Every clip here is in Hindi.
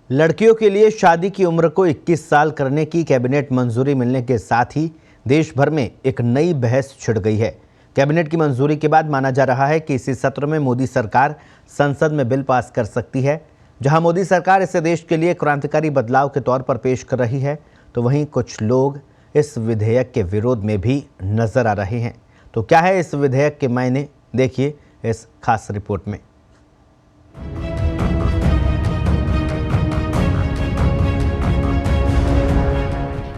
लड़कियों के लिए शादी की उम्र को 21 साल करने की कैबिनेट मंजूरी मिलने के साथ ही देश भर में एक नई बहस छिड़ गई है। कैबिनेट की मंजूरी के बाद माना जा रहा है कि इसी सत्र में मोदी सरकार संसद में बिल पास कर सकती है। जहां मोदी सरकार इसे देश के लिए क्रांतिकारी बदलाव के तौर पर पेश कर रही है, तो वहीं कुछ लोग इस विधेयक के विरोध में भी नजर आ रहे हैं। तो क्या है इस विधेयक के मायने, देखिए इस खास रिपोर्ट में।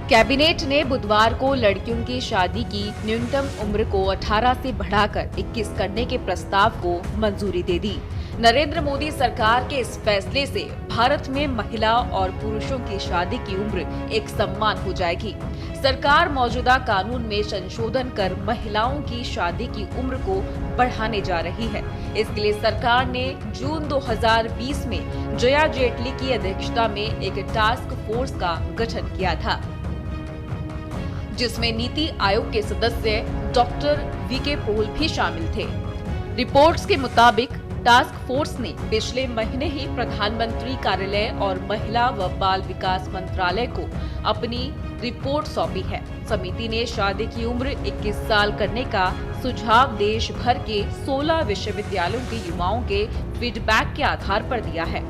कैबिनेट ने बुधवार को लड़कियों की शादी की न्यूनतम उम्र को 18 से बढ़ाकर 21 करने के प्रस्ताव को मंजूरी दे दी। नरेंद्र मोदी सरकार के इस फैसले से भारत में महिला और पुरुषों की शादी की उम्र एक समान हो जाएगी। सरकार मौजूदा कानून में संशोधन कर महिलाओं की शादी की उम्र को बढ़ाने जा रही है। इसके लिए सरकार ने जून 2020 में जया जेटली की अध्यक्षता में एक टास्क फोर्स का गठन किया था, जिसमें नीति आयोग के सदस्य डॉक्टर वीके पॉल भी शामिल थे। रिपोर्ट्स के मुताबिक टास्क फोर्स ने पिछले महीने ही प्रधानमंत्री कार्यालय और महिला व बाल विकास मंत्रालय को अपनी रिपोर्ट सौंपी है। समिति ने शादी की उम्र 21 साल करने का सुझाव देश भर के 16 विश्वविद्यालयों के युवाओं के फीडबैक के आधार पर दिया है।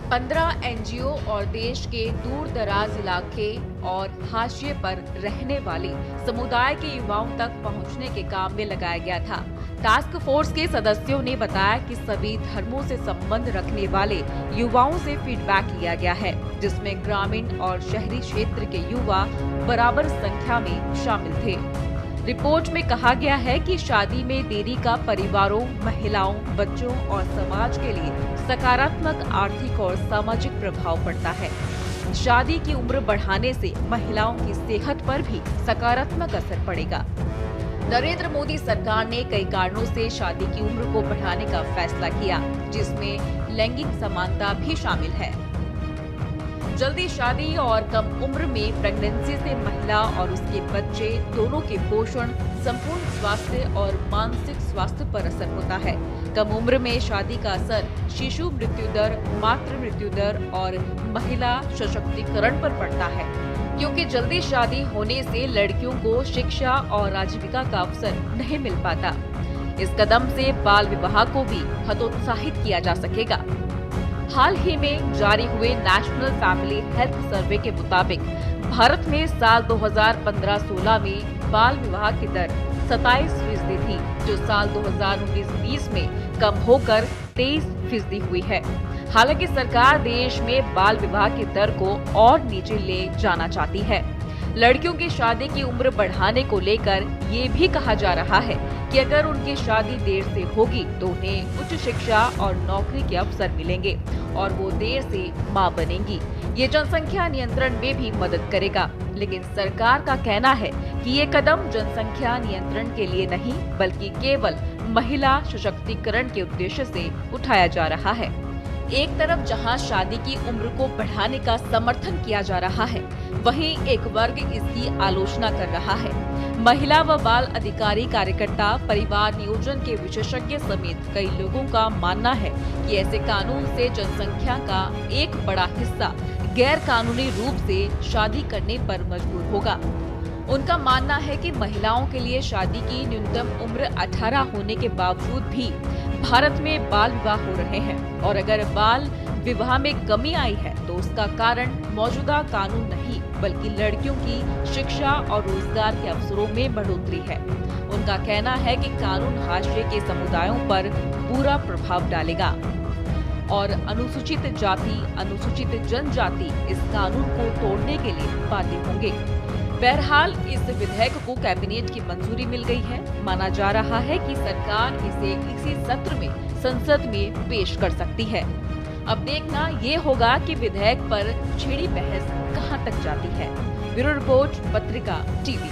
15 एनजीओ और देश के दूर दराज इलाके और हाशिए पर रहने वाले समुदाय के युवाओं तक पहुंचने के काम में लगाया गया था। टास्क फोर्स के सदस्यों ने बताया कि सभी धर्मों से संबंध रखने वाले युवाओं से फीडबैक लिया गया है, जिसमें ग्रामीण और शहरी क्षेत्र के युवा बराबर संख्या में शामिल थे। रिपोर्ट में कहा गया है कि शादी में देरी का परिवारों, महिलाओं, बच्चों और समाज के लिए सकारात्मक आर्थिक और सामाजिक प्रभाव पड़ता है। शादी की उम्र बढ़ाने से महिलाओं की सेहत पर भी सकारात्मक असर पड़ेगा। नरेंद्र मोदी सरकार ने कई कारणों से शादी की उम्र को बढ़ाने का फैसला किया, जिसमें लैंगिक समानता भी शामिल है। जल्दी शादी और कम उम्र में प्रेगनेंसी से महिला और उसके बच्चे दोनों के पोषण, संपूर्ण स्वास्थ्य और मानसिक स्वास्थ्य पर असर होता है। कम उम्र में शादी का असर शिशु मृत्यु दर, मातृ मृत्यु दर और महिला सशक्तिकरण पर पड़ता है, क्योंकि जल्दी शादी होने से लड़कियों को शिक्षा और आजीविका का अवसर नहीं मिल पाता। इस कदम से बाल विवाह को भी हतोत्साहित किया जा सकेगा। हाल ही में जारी हुए नेशनल फैमिली हेल्थ सर्वे के मुताबिक भारत में साल 2015-16 में बाल विवाह की दर 27% थी, जो साल 2019-20 में कम होकर 23% हुई है। हालांकि सरकार देश में बाल विवाह की दर को और नीचे ले जाना चाहती है। लड़कियों की शादी की उम्र बढ़ाने को लेकर ये भी कहा जा रहा है कि अगर उनकी शादी देर से होगी तो उन्हें उच्च शिक्षा और नौकरी के अवसर मिलेंगे और वो देर से मां बनेंगी। ये जनसंख्या नियंत्रण में भी मदद करेगा। लेकिन सरकार का कहना है कि ये कदम जनसंख्या नियंत्रण के लिए नहीं, बल्कि केवल महिला सशक्तिकरण के उद्देश्य से उठाया जा रहा है। एक तरफ जहां शादी की उम्र को बढ़ाने का समर्थन किया जा रहा है, वहीं एक वर्ग इसकी आलोचना कर रहा है। महिला व बाल अधिकारी, कार्यकर्ता, परिवार नियोजन के विशेषज्ञ समेत कई लोगों का मानना है कि ऐसे कानून से जनसंख्या का एक बड़ा हिस्सा गैर कानूनी रूप से शादी करने पर मजबूर होगा। उनका मानना है कि महिलाओं के लिए शादी की न्यूनतम उम्र 18 होने के बावजूद भी भारत में बाल विवाह हो रहे हैं, और अगर बाल विवाह में कमी आई है तो उसका कारण मौजूदा कानून नहीं, बल्कि लड़कियों की शिक्षा और रोजगार के अवसरों में बढ़ोतरी है। उनका कहना है कि कानून हाशिए के समुदायों पर बुरा प्रभाव डालेगा और अनुसूचित जाति, अनुसूचित जनजाति इस कानून को तोड़ने के लिए बाध्य होंगे। बहरहाल इस विधेयक को कैबिनेट की मंजूरी मिल गई है। माना जा रहा है कि सरकार इसे इसी सत्र में संसद में पेश कर सकती है। अब देखना ये होगा कि विधेयक पर छिड़ी बहस कहां तक जाती है। ब्यूरो रिपोर्ट, पत्रिका टीवी।